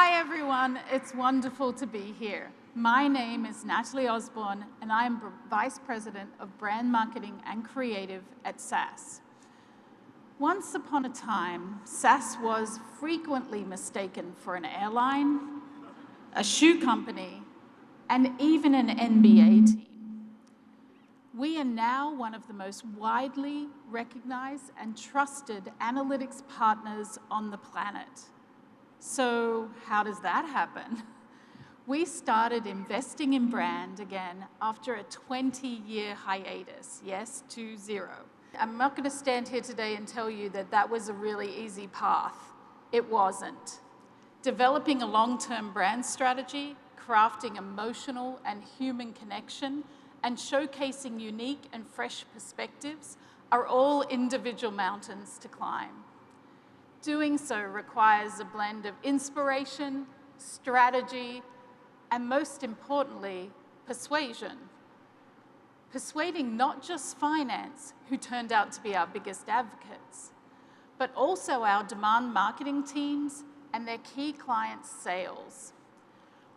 Hi everyone, it's wonderful to be here. My name is Natalie Osborn and I am Vice President of Brand Marketing and Creative at SAS. Once upon a time, SAS was frequently mistaken for an airline, a shoe company, and even an NBA team. We are now one of the most widely recognized and trusted analytics partners on the planet. So how does that happen? We started investing in brand again after a 20-year hiatus, yes, 20. I'm not going to stand here today and tell you that that was a really easy path. It wasn't. Developing a long-term brand strategy, crafting emotional and human connection, and showcasing unique and fresh perspectives are all individual mountains to climb. Doing so requires a blend of inspiration, strategy, and most importantly, persuasion. Persuading not just finance, who turned out to be our biggest advocates, but also our demand marketing teams and their key clients' sales.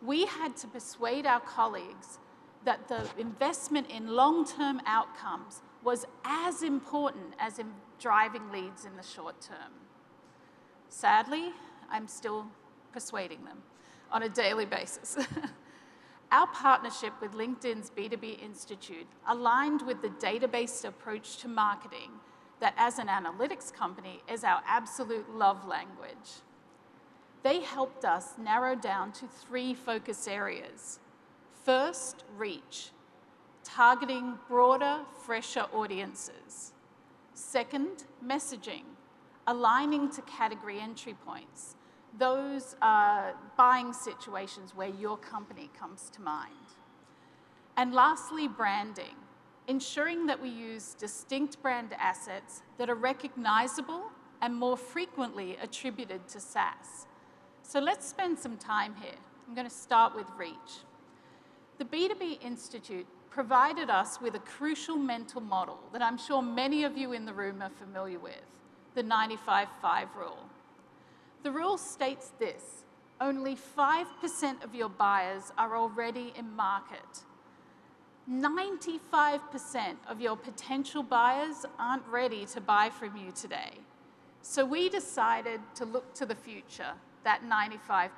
We had to persuade our colleagues that the investment in long-term outcomes was as important as in driving leads in the short term. Sadly, I'm still persuading them on a daily basis. Our partnership with LinkedIn's B2B Institute aligned with the database approach to marketing that as an analytics company is our absolute love language. They helped us narrow down to 3 focus areas. First, reach, targeting broader, fresher audiences. Second, messaging, aligning to category entry points. Those are buying situations where your company comes to mind. And lastly, branding, ensuring that we use distinct brand assets that are recognizable and more frequently attributed to SAS. So let's spend some time here. I'm going to start with reach. The B2B Institute provided us with a crucial mental model that I'm sure many of you in the room are familiar with, the 95-5 rule. The rule states this: only 5% of your buyers are already in market. 95% of your potential buyers aren't ready to buy from you today. So we decided to look to the future, that 95%.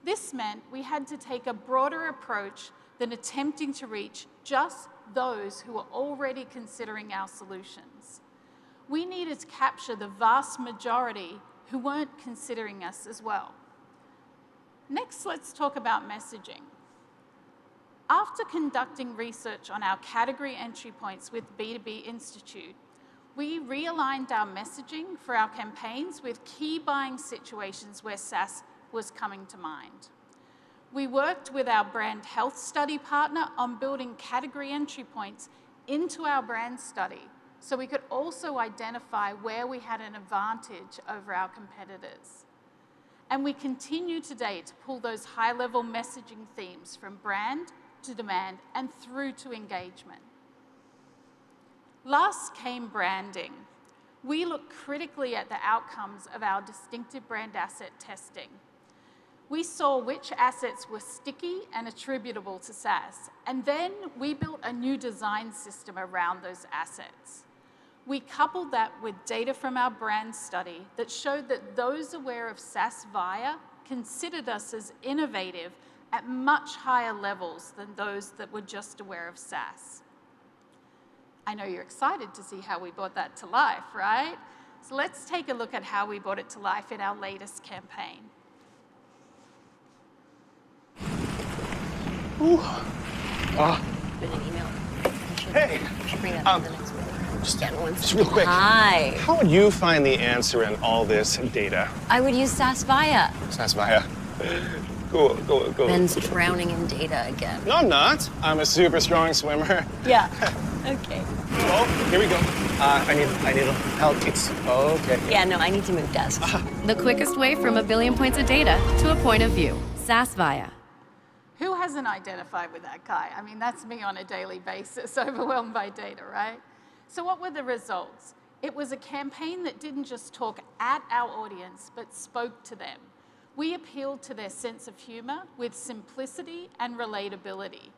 This meant we had to take a broader approach than attempting to reach just those who are already considering our solutions. We needed to capture the vast majority who weren't considering us as well. Next, let's talk about messaging. After conducting research on our category entry points with B2B Institute, we realigned our messaging for our campaigns with key buying situations where SAS was coming to mind. We worked with our brand health study partner on building category entry points into our brand study so we could also identify where we had an advantage over our competitors. And we continue today to pull those high-level messaging themes from brand to demand and through to engagement. Last came branding. We looked critically at the outcomes of our distinctive brand asset testing. We saw which assets were sticky and attributable to SAS, and then we built a new design system around those assets. We coupled that with data from our brand study that showed that those aware of SAS Via considered us as innovative at much higher levels than those that were just aware of SAS. I know you're excited to see how we brought that to life, right? So let's take a look at how we brought it to life in our latest campaign. Ooh. Been an email. Hey. I should bring that up the next one. Just real quick. Hi. How would you find the answer in all this data? I would use SAS Via. SAS Via. Cool. Ben's drowning in data again. No, I'm not. I'm a super strong swimmer. Yeah. Okay. Oh, here we go. I need a little help. It's okay. Yeah, no, I need to move desks. The quickest way from a billion points of data to a point of view. SAS Via. Who hasn't identified with that guy? I mean, that's me on a daily basis, overwhelmed by data, right? So what were the results? It was a campaign that didn't just talk at our audience, but spoke to them. We appealed to their sense of humor with simplicity and relatability.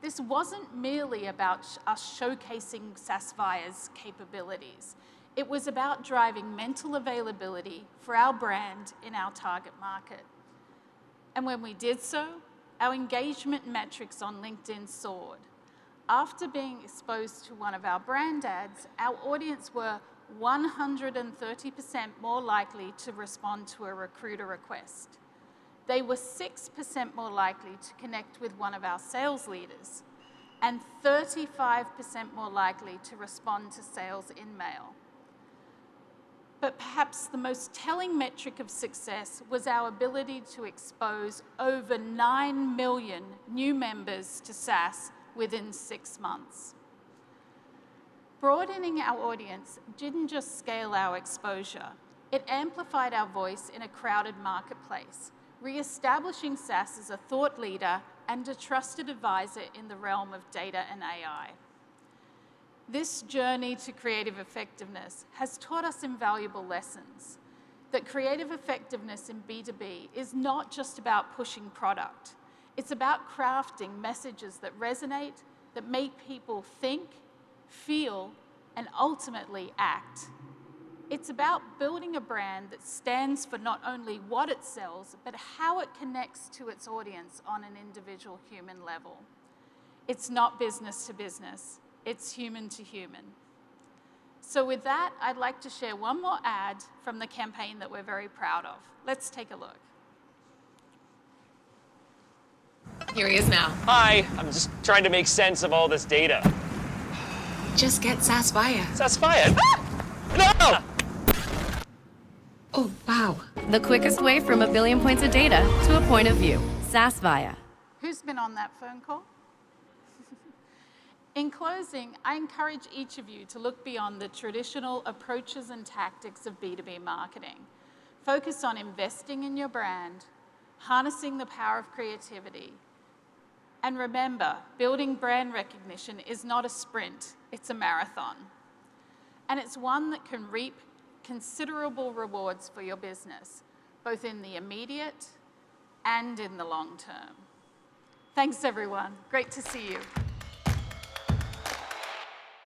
This wasn't merely about us showcasing SaaSvia's capabilities. It was about driving mental availability for our brand in our target market. And when we did so, our engagement metrics on LinkedIn soared. After being exposed to one of our brand ads, our audience were 130% more likely to respond to a recruiter request. They were 6% more likely to connect with one of our sales leaders, and 35% more likely to respond to sales in mail. But perhaps the most telling metric of success was our ability to expose over 9 million new members to SaaS within 6 months. Broadening our audience didn't just scale our exposure, it amplified our voice in a crowded marketplace, re-establishing SaaS as a thought leader and a trusted advisor in the realm of data and AI. This journey to creative effectiveness has taught us invaluable lessons. That creative effectiveness in B2B is not just about pushing product. It's about crafting messages that resonate, that make people think, feel, and ultimately act. It's about building a brand that stands for not only what it sells, but how it connects to its audience on an individual human level. It's not business to business. It's human to human. So with that, I'd like to share one more ad from the campaign that we're very proud of. Let's take a look. Here he is now. Hi, I'm just trying to make sense of all this data. Just get SaaSvia. SaaSvia? Ah! No! Oh, wow. The quickest way from 1 billion points of data to a point of view. SaaSvia. Who's been on that phone call? In closing, I encourage each of you to look beyond the traditional approaches and tactics of B2B marketing. Focus on investing in your brand, harnessing the power of creativity, and remember, building brand recognition is not a sprint, it's a marathon. And it's one that can reap considerable rewards for your business, both in the immediate and in the long term. Thanks, everyone. Great to see you.